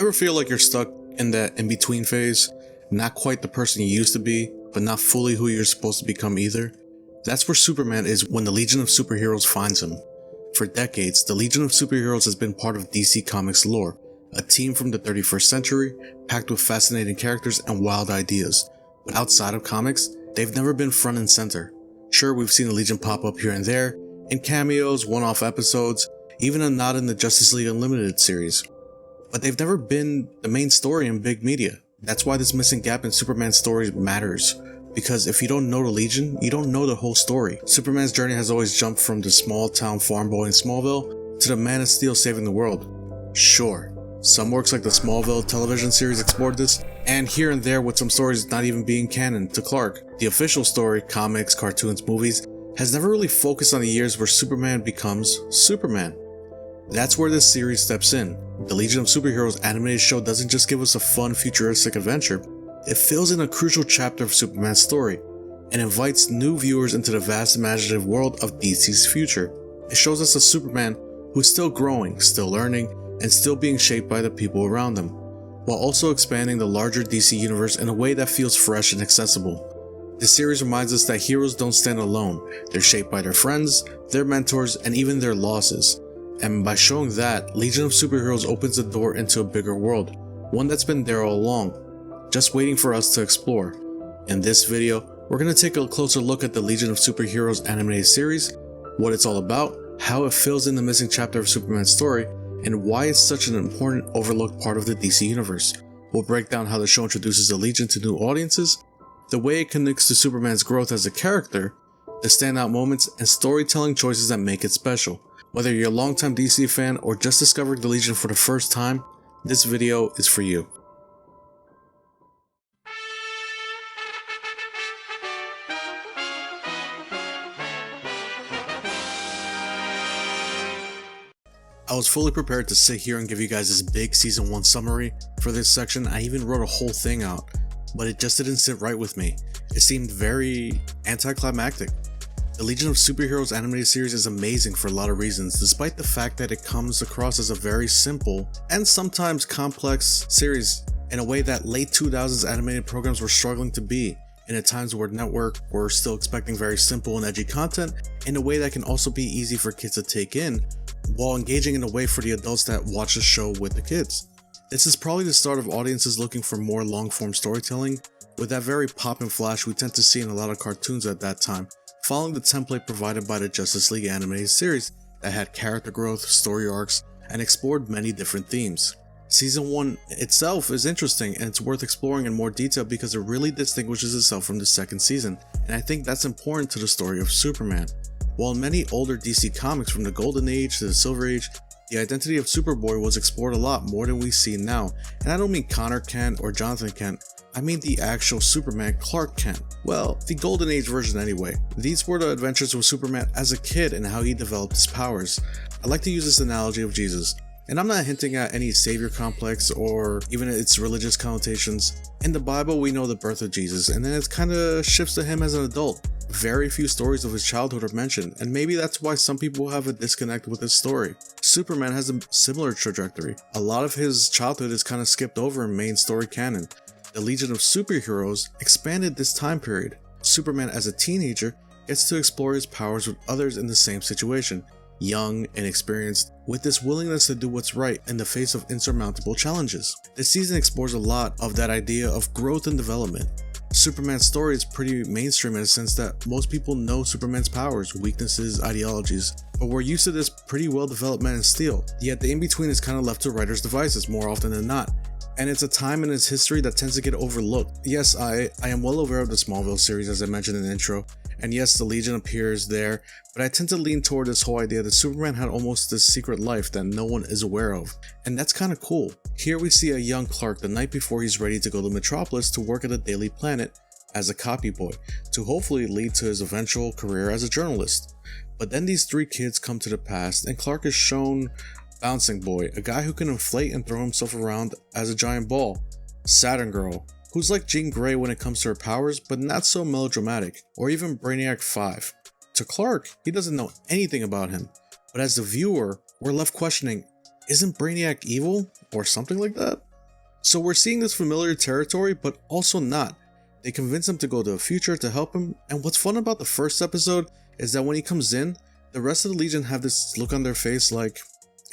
Ever feel like you're stuck in that in-between phase? Not quite the person you used to be, but not fully who you're supposed to become either? That's where Superman is when the Legion of Superheroes finds him. For decades, the Legion of Superheroes has been part of DC Comics lore, a team from the 31st century, packed with fascinating characters and wild ideas. But outside of comics, they've never been front and center. Sure, we've seen the Legion pop up here and there, in cameos, one-off episodes, even a nod in the Justice League Unlimited series. But they've never been the main story in big media. That's why this missing gap in Superman's story matters. Because if you don't know the Legion, you don't know the whole story. Superman's journey has always jumped from the small town farm boy in Smallville to the Man of Steel saving the world. Sure, some works like the Smallville television series explored this, and here and there with some stories not even being canon to Clark. The official story, comics, cartoons, movies, has never really focused on the years where Superman becomes Superman. That's where this series steps in. The Legion of Superheroes animated show doesn't just give us a fun futuristic adventure, it fills in a crucial chapter of Superman's story, and invites new viewers into the vast imaginative world of DC's future. It shows us a Superman who's still growing, still learning, and still being shaped by the people around him, while also expanding the larger DC universe in a way that feels fresh and accessible. This series reminds us that heroes don't stand alone, they're shaped by their friends, their mentors, and even their losses. And by showing that, Legion of Superheroes opens the door into a bigger world, one that's been there all along, just waiting for us to explore. In this video, we're going to take a closer look at the Legion of Superheroes animated series, what it's all about, how it fills in the missing chapter of Superman's story, and why it's such an important overlooked part of the DC universe. We'll break down how the show introduces the Legion to new audiences, the way it connects to Superman's growth as a character, the standout moments, and storytelling choices that make it special. Whether you're a longtime DC fan or just discovered the Legion for the first time, this video is for you. I was fully prepared to sit here and give you guys this big season 1 summary. For this section, I even wrote a whole thing out, but it just didn't sit right with me. It seemed very anticlimactic. The Legion of Superheroes animated series is amazing for a lot of reasons, despite the fact that it comes across as a very simple and sometimes complex series in a way that late 2000s animated programs were struggling to be, in a times where network were still expecting very simple and edgy content in a way that can also be easy for kids to take in, while engaging in a way for the adults that watch the show with the kids. This is probably the start of audiences looking for more long-form storytelling, with that very pop and flash we tend to see in a lot of cartoons at that time, following the template provided by the Justice League animated series that had character growth, story arcs, and explored many different themes. Season 1 itself is interesting and it's worth exploring in more detail because it really distinguishes itself from the second season, and I think that's important to the story of Superman. While in many older DC comics from the Golden Age to the Silver Age, the identity of Superboy was explored a lot more than we see now, and I don't mean Connor Kent or Jonathan Kent, I mean the actual Superman, Clark Kent. Well, the Golden Age version anyway. These were the adventures of Superman as a kid and how he developed his powers. I like to use this analogy of Jesus, and I'm not hinting at any savior complex or even its religious connotations. In the Bible, we know the birth of Jesus, and then it kinda shifts to him as an adult. Very few stories of his childhood are mentioned, and maybe that's why some people have a disconnect with his story. Superman has a similar trajectory. A lot of his childhood is kinda skipped over in main story canon. The Legion of Superheroes expanded this time period. Superman as a teenager gets to explore his powers with others in the same situation, young, inexperienced, with this willingness to do what's right in the face of insurmountable challenges. This season explores a lot of that idea of growth and development. Superman's story is pretty mainstream in a sense that most people know Superman's powers, weaknesses, ideologies, but we're used to this pretty well developed Man of Steel, yet the in-between is kind of left to writers' devices more often than not. And it's a time in his history that tends to get overlooked. Yes, I am well aware of the Smallville series as I mentioned in the intro, and yes, the Legion appears there, but I tend to lean toward this whole idea that Superman had almost this secret life that no one is aware of, and that's kinda cool. Here we see a young Clark the night before he's ready to go to Metropolis to work at the Daily Planet as a copy boy, to hopefully lead to his eventual career as a journalist. But then these three kids come to the past and Clark is shown Bouncing Boy, a guy who can inflate and throw himself around as a giant ball, Saturn Girl, who's like Jean Grey when it comes to her powers but not so melodramatic, or even Brainiac 5. To Clark, he doesn't know anything about him, but as the viewer, we're left questioning, isn't Brainiac evil? Or something like that? So we're seeing this familiar territory, but also not. They convince him to go to the future to help him, and what's fun about the first episode is that when he comes in, the rest of the Legion have this look on their face like,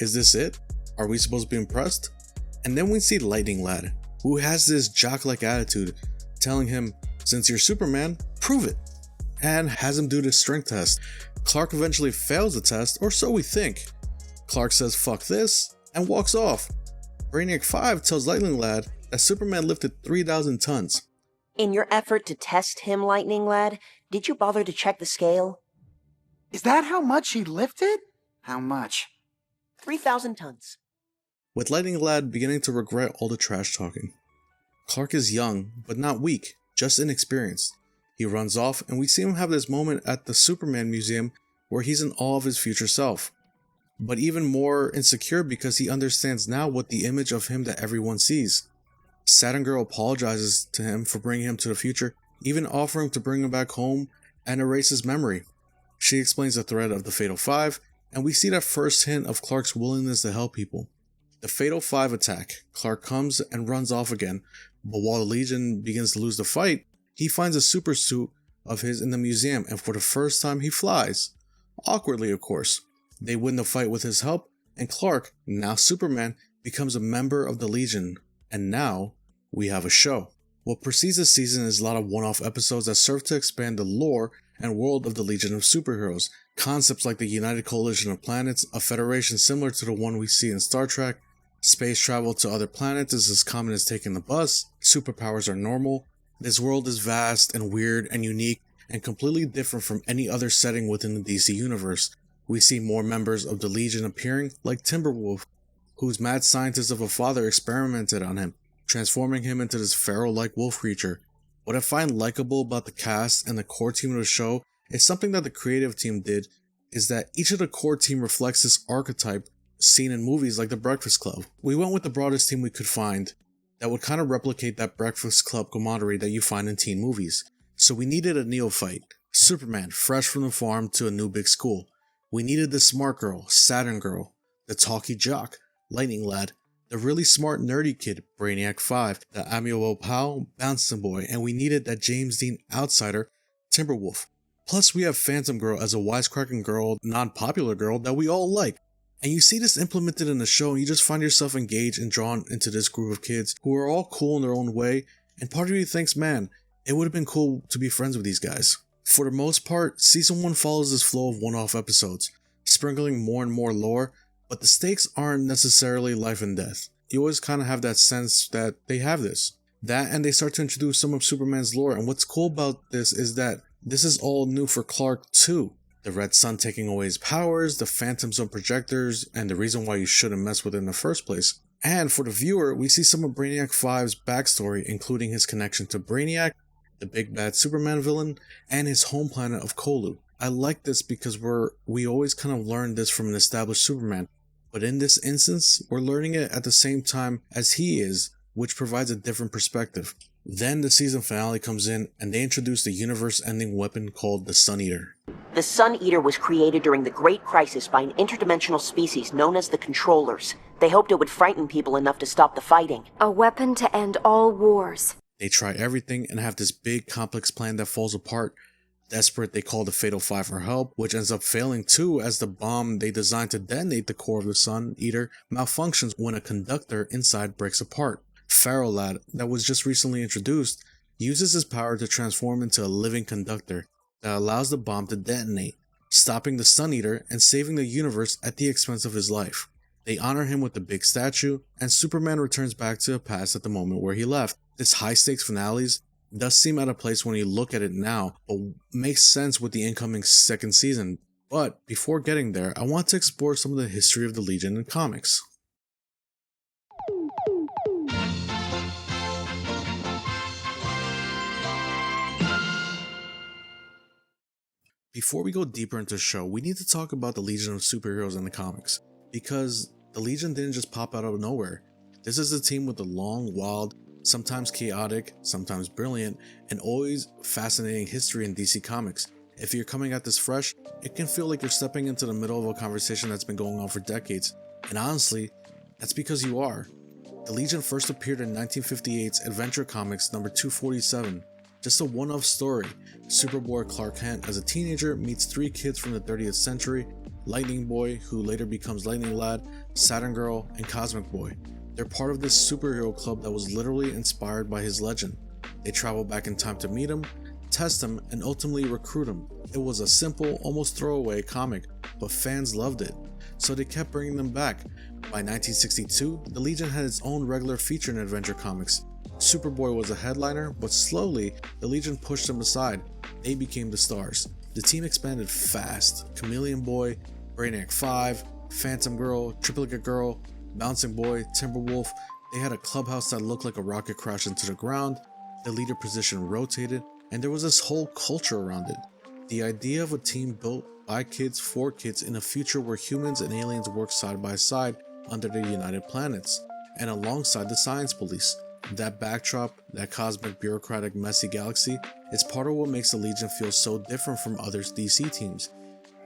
is this it? Are we supposed to be impressed? And then we see Lightning Lad, who has this jock-like attitude, telling him, since you're Superman, prove it, and has him do this strength test. Clark eventually fails the test, or so we think. Clark says fuck this, and walks off. Brainiac 5 tells Lightning Lad that Superman lifted 3,000 tons. In your effort to test him, Lightning Lad, did you bother to check the scale? Is that how much he lifted? How much? 3,000 tons. With Lightning Lad beginning to regret all the trash talking. Clark is young, but not weak, just inexperienced. He runs off, and we see him have this moment at the Superman Museum where he's in awe of his future self. But even more insecure because he understands now what the image of him that everyone sees. Saturn Girl apologizes to him for bringing him to the future, even offering to bring him back home and erase his memory. She explains the threat of the Fatal Five, and we see that first hint of Clark's willingness to help people. The Fatal Five attack, Clark comes and runs off again, but while the Legion begins to lose the fight, he finds a super suit of his in the museum, and for the first time he flies. Awkwardly, of course. They win the fight with his help, and Clark, now Superman, becomes a member of the Legion. And now, we have a show. What precedes this season is a lot of one-off episodes that serve to expand the lore and world of the Legion of Superheroes. Concepts like the United Coalition of Planets, a federation similar to the one we see in Star Trek. Space travel to other planets is as common as taking the bus. Superpowers are normal. This world is vast and weird and unique and completely different from any other setting within the DC universe. We see more members of the Legion appearing, like Timberwolf, whose mad scientist of a father experimented on him, transforming him into this pharaoh-like wolf creature. What I find likable about the cast and the core team of the show is something that the creative team did, is that each of the core team reflects this archetype seen in movies like The Breakfast Club. We went with the broadest team we could find that would kind of replicate that Breakfast Club camaraderie that you find in teen movies. So we needed a neophyte, Superman, fresh from the farm to a new big school. We needed the smart girl, Saturn Girl, the talky jock, Lightning Lad, the really smart nerdy kid, Brainiac 5, the amiable pal, Bouncing Boy, and we needed that James Dean outsider, Timberwolf. Plus we have Phantom Girl as a wisecracking girl, non-popular girl that we all like. And you see this implemented in the show and you just find yourself engaged and drawn into this group of kids who are all cool in their own way, and part of you thinks, man, it would have been cool to be friends with these guys. For the most part, Season 1 follows this flow of one-off episodes, sprinkling more and more lore, but the stakes aren't necessarily life and death. You always kind of have that sense that they have this. That, and they start to introduce some of Superman's lore, and what's cool about this is that this is all new for Clark too. The Red Sun taking away his powers, the Phantom Zone projectors, and the reason why you shouldn't mess with it in the first place. And for the viewer, we see some of Brainiac 5's backstory, including his connection to Brainiac, the big bad Superman villain, and his home planet of Kolu. I like this because we always kind of learn this from an established Superman, but in this instance, we're learning it at the same time as he is, which provides a different perspective. Then the season finale comes in, and they introduce the universe-ending weapon called the Sun Eater. The Sun Eater was created during the Great Crisis by an interdimensional species known as the Controllers. They hoped it would frighten people enough to stop the fighting. A weapon to end all wars. They try everything and have this big complex plan that falls apart. Desperate, they call the Fatal Five for help, which ends up failing too as the bomb they designed to detonate the core of the Sun Eater malfunctions when a conductor inside breaks apart. Pharaoh Lad, that was just recently introduced, uses his power to transform into a living conductor that allows the bomb to detonate, stopping the Sun Eater and saving the universe at the expense of his life. They honor him with the big statue, and Superman returns back to the past at the moment where he left. This high-stakes finales does seem out of place when you look at it now, but makes sense with the incoming second season. But before getting there, I want to explore some of the history of the Legion in comics. Before we go deeper into the show, we need to talk about the Legion of Superheroes in the comics, because the Legion didn't just pop out of nowhere. This is a team with a long, wild, sometimes chaotic, sometimes brilliant, and always fascinating history in DC Comics. If you're coming at this fresh, it can feel like you're stepping into the middle of a conversation that's been going on for decades, and honestly, that's because you are. The Legion first appeared in 1958's Adventure Comics number 247. Just a one-off story. Superboy Clark Kent as a teenager meets 3 kids from the 30th century, Lightning Boy, who later becomes Lightning Lad, Saturn Girl, and Cosmic Boy. They're part of this superhero club that was literally inspired by his legend. They travel back in time to meet him, test him, and ultimately recruit him. It was a simple, almost throwaway comic, but fans loved it, so they kept bringing them back. By 1962, the Legion had its own regular feature in Adventure Comics. Superboy was a headliner, but slowly, the Legion pushed them aside. They became the stars. The team expanded fast. Chameleon Boy, Brainiac 5, Phantom Girl, Triplicate Girl, Bouncing Boy, Timberwolf. They had a clubhouse that looked like a rocket crashed into the ground. The leader position rotated, and there was this whole culture around it. The idea of a team built by kids for kids in a future where humans and aliens work side by side under the United Planets, and alongside the Science Police. That backdrop, that cosmic, bureaucratic, messy galaxy, is part of what makes the Legion feel so different from other DC teams.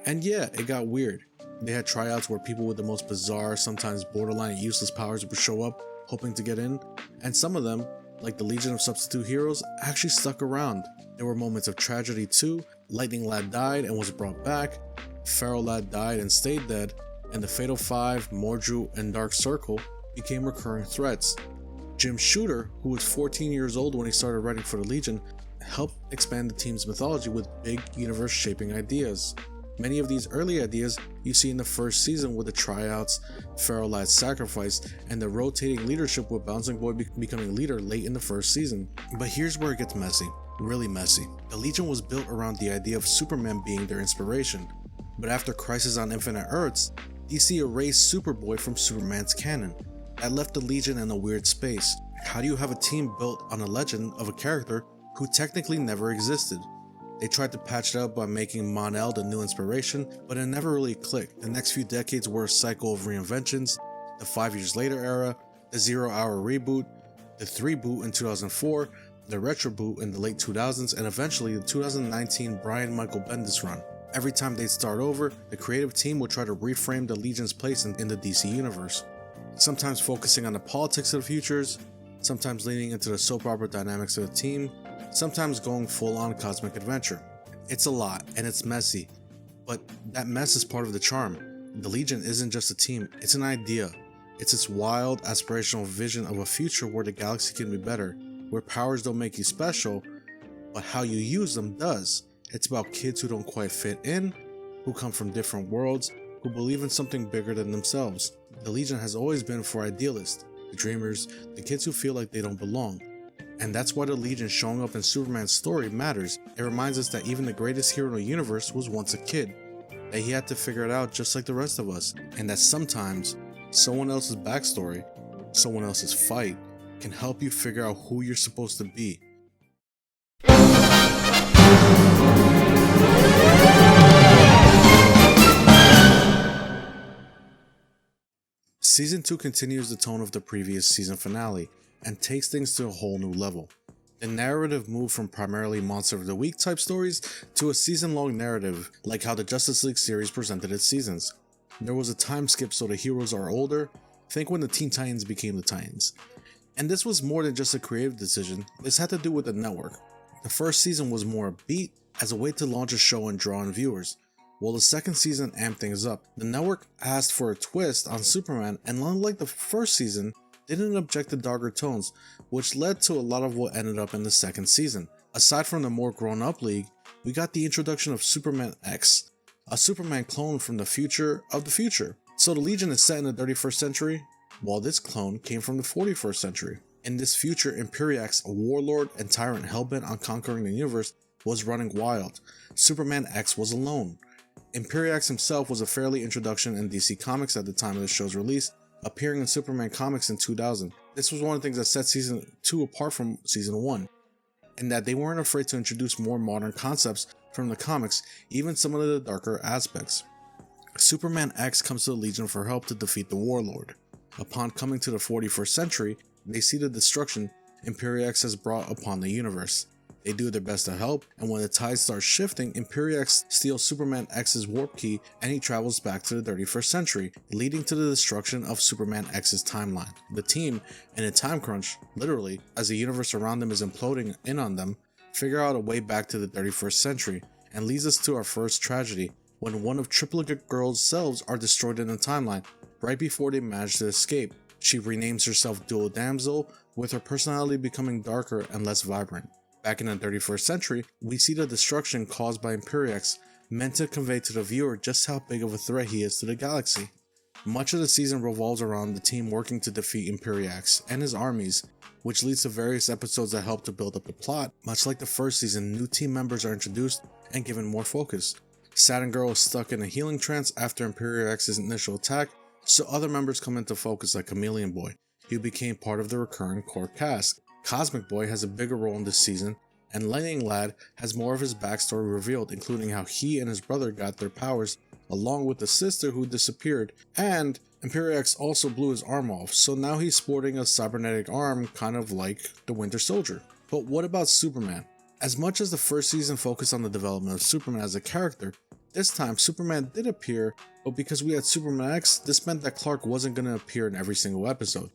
And yeah, it got weird. They had tryouts where people with the most bizarre, sometimes borderline useless powers would show up, hoping to get in, and some of them, like the Legion of Substitute Heroes, actually stuck around. There were moments of tragedy too. Lightning Lad died and was brought back, Feral Lad died and stayed dead, and the Fatal Five, Mordru, and Dark Circle became recurring threats. Jim Shooter, who was 14 years old when he started writing for the Legion, helped expand the team's mythology with big universe-shaping ideas. Many of these early ideas you see in the first season with the tryouts, Feral Lad's sacrifice, and the rotating leadership with Bouncing Boy becoming leader late in the first season. But here's where it gets messy, really messy. The Legion was built around the idea of Superman being their inspiration, but after Crisis on Infinite Earths, DC erased Superboy from Superman's canon. That left the Legion in a weird space. How do you have a team built on a legend of a character who technically never existed? They tried to patch it up by making Mon-El the new inspiration, but it never really clicked. The next few decades were a cycle of reinventions, the 5 Years Later era, the 0 Hour reboot, the 3 boot in 2004, the retro boot in the late 2000s, and eventually the 2019 Brian Michael Bendis run. Every time they'd start over, the creative team would try to reframe the Legion's place in the DC universe. Sometimes focusing on the politics of the futures, sometimes leaning into the soap opera dynamics of the team, sometimes going full-on cosmic adventure. It's a lot, and it's messy, but that mess is part of the charm. The Legion isn't just a team, it's an idea. It's its wild, aspirational vision of a future where the galaxy can be better, where powers don't make you special, but how you use them does. It's about kids who don't quite fit in, who come from different worlds, who believe in something bigger than themselves. The Legion has always been for idealists, the dreamers, the kids who feel like they don't belong. And that's why the Legion showing up in Superman's story matters. It reminds us that even the greatest hero in the universe was once a kid, that he had to figure it out just like the rest of us, and that sometimes someone else's backstory, someone else's fight, can help you figure out who you're supposed to be. Season 2 continues the tone of the previous season finale and takes things to a whole new level. The narrative moved from primarily Monster of the Week type stories to a season-long narrative like how the Justice League series presented its seasons. There was a time skip so the heroes are older, think when the Teen Titans became the Titans. And this was more than just a creative decision, this had to do with the network. The first season was more upbeat as a way to launch a show and draw in viewers, while the second season amped things up. The network asked for a twist on Superman, and unlike the first season, didn't object to darker tones, which led to a lot of what ended up in the second season. Aside from the more grown-up league, we got the introduction of Superman X, a Superman clone from the future of the future. So the Legion is set in the 31st century, while this clone came from the 41st century. In this future, Imperiax, a warlord and tyrant hellbent on conquering the universe, was running wild. Superman X was alone. Imperiax himself was a fairly introduction in DC Comics at the time of the show's release, appearing in Superman Comics in 2000. This was one of the things that set Season 2 apart from Season 1, in that they weren't afraid to introduce more modern concepts from the comics, even some of the darker aspects. Superman X comes to the Legion for help to defeat the Warlord. Upon coming to the 41st century, they see the destruction Imperiax has brought upon the universe. They do their best to help, and when the tide starts shifting, Imperiex steals Superman X's warp key and he travels back to the 31st century, leading to the destruction of Superman X's timeline. The team, in a time crunch, literally, as the universe around them is imploding in on them, figure out a way back to the 31st century, and leads us to our first tragedy, when one of Triplicate Girl's selves are destroyed in the timeline, right before they manage to escape. She renames herself Dual Damsel, with her personality becoming darker and less vibrant. Back in the 31st century, we see the destruction caused by Imperiex, meant to convey to the viewer just how big of a threat he is to the galaxy. Much of the season revolves around the team working to defeat Imperiex and his armies, which leads to various episodes that help to build up the plot. Much like the first season, new team members are introduced and given more focus. Saturn Girl is stuck in a healing trance after Imperierx's initial attack, so other members come into focus like Chameleon Boy, who became part of the recurring core cast. Cosmic Boy has a bigger role in this season, and Lightning Lad has more of his backstory revealed, including how he and his brother got their powers, along with the sister who disappeared, and Imperiex also blew his arm off, so now he's sporting a cybernetic arm kind of like the Winter Soldier. But what about Superman? As much as the first season focused on the development of Superman as a character, this time Superman did appear, but because we had Superman X, this meant that Clark wasn't going to appear in every single episode.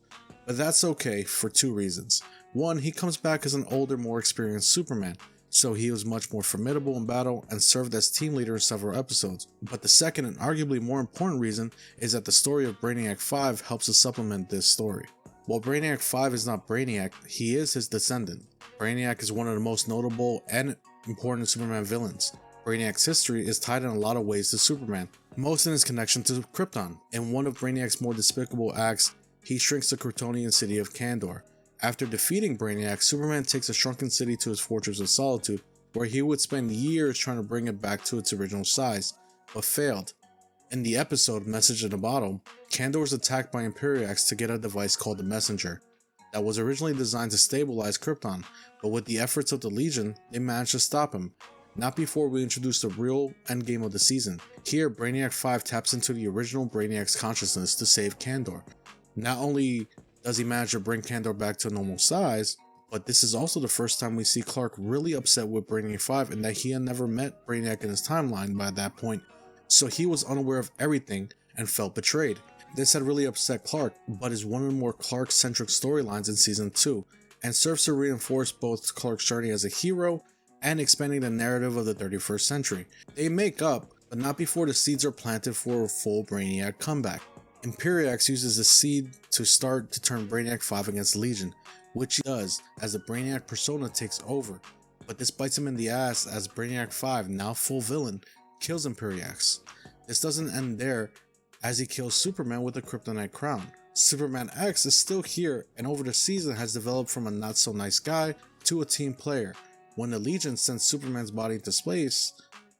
But that's okay for two reasons. One, he comes back as an older, more experienced Superman, so he was much more formidable in battle and served as team leader in several episodes. But the second and arguably more important reason is that the story of Brainiac 5 helps to supplement this story. While Brainiac 5 is not Brainiac, he is his descendant. Brainiac is one of the most notable and important Superman villains. Brainiac's history is tied in a lot of ways to Superman, most in his connection to Krypton. In one of Brainiac's more despicable acts, he shrinks the Kryptonian city of Kandor. After defeating Brainiac, Superman takes a shrunken city to his Fortress of Solitude, where he would spend years trying to bring it back to its original size, but failed. In the episode Message in a Bottle, Kandor is attacked by Imperiex to get a device called the Messenger, that was originally designed to stabilize Krypton, but with the efforts of the Legion, they managed to stop him. Not before we introduce the real endgame of the season. Here, Brainiac 5 taps into the original Brainiac's consciousness to save Kandor. Not only does he manage to bring Kandor back to normal size, but this is also the first time we see Clark really upset with Brainiac 5 in that he had never met Brainiac in his timeline by that point, so he was unaware of everything and felt betrayed. This had really upset Clark, but is one of the more Clark-centric storylines in Season 2, and serves to reinforce both Clark's journey as a hero and expanding the narrative of the 31st century. They make up, but not before the seeds are planted for a full Brainiac comeback. Imperiex uses the seed to start to turn Brainiac 5 against the Legion, which he does as the Brainiac persona takes over, but this bites him in the ass as Brainiac 5, now full villain, kills Imperiex. This doesn't end there, as he kills Superman with a kryptonite crown. Superman X is still here and over the season has developed from a not so nice guy to a team player. When the Legion sends Superman's body into space,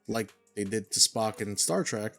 like they did to Spock in Star Trek,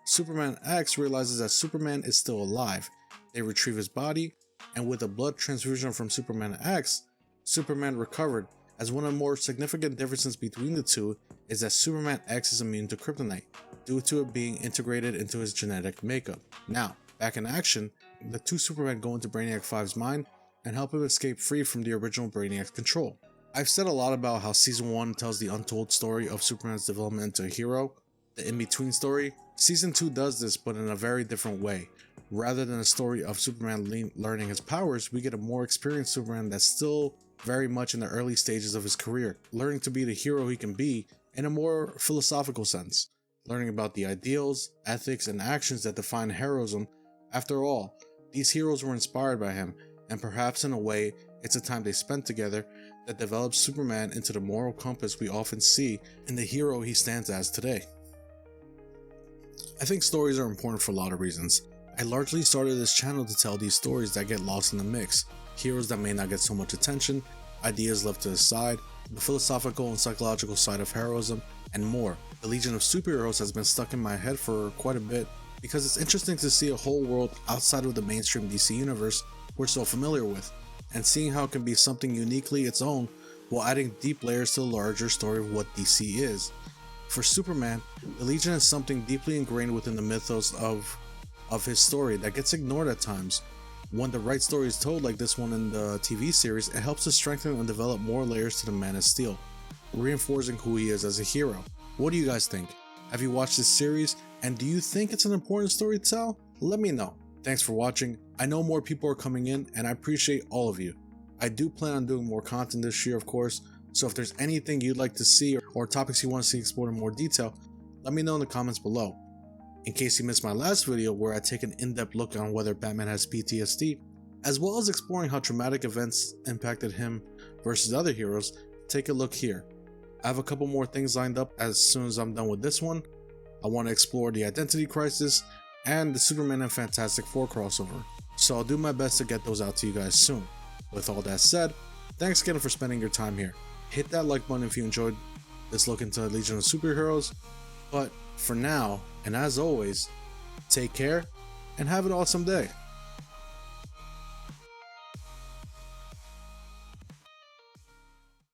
Superman X realizes that Superman is still alive. They retrieve his body, and with a blood transfusion from Superman X, Superman recovered, as one of the more significant differences between the two is that Superman X is immune to kryptonite, due to it being integrated into his genetic makeup. Now, back in action, the two Supermen go into Brainiac 5's mind and help him escape free from the original Brainiac's control. I've said a lot about how Season 1 tells the untold story of Superman's development into a hero, the in-between story. Season 2 does this, but in a very different way. Rather than a story of Superman learning his powers, we get a more experienced Superman that's still very much in the early stages of his career, learning to be the hero he can be in a more philosophical sense, learning about the ideals, ethics, and actions that define heroism. After all, these heroes were inspired by him, and perhaps in a way, it's a time they spent together that develops Superman into the moral compass we often see in the hero he stands as today. I think stories are important for a lot of reasons. I largely started this channel to tell these stories that get lost in the mix, heroes that may not get so much attention, ideas left to the side, the philosophical and psychological side of heroism, and more. The Legion of Superheroes has been stuck in my head for quite a bit because it's interesting to see a whole world outside of the mainstream DC universe we're so familiar with, and seeing how it can be something uniquely its own while adding deep layers to the larger story of what DC is. For Superman, the Legion is something deeply ingrained within the mythos of his story that gets ignored at times. When the right story is told, like this one in the TV series, it helps to strengthen and develop more layers to the Man of Steel. reinforcing who he is as a hero. What do you guys think? Have you watched this series, and do you think it's an important story to tell? Let me know. Thanks for watching. I know more people are coming in, and I appreciate all of you. I do plan on doing more content this year, of course, so if there's anything you'd like to see or topics you want to see explored in more detail, let me know in the comments below. In case you missed my last video where I take an in-depth look on whether Batman has PTSD, as well as exploring how traumatic events impacted him versus other heroes, take a look here. I have a couple more things lined up as soon as I'm done with this one. I want to explore the Identity Crisis and the Superman and Fantastic Four crossover, so I'll do my best to get those out to you guys soon. With all that said, thanks again for spending your time here. Hit that like button if you enjoyed this look into Legion of Superheroes, but for now, and as always, take care and have an awesome day.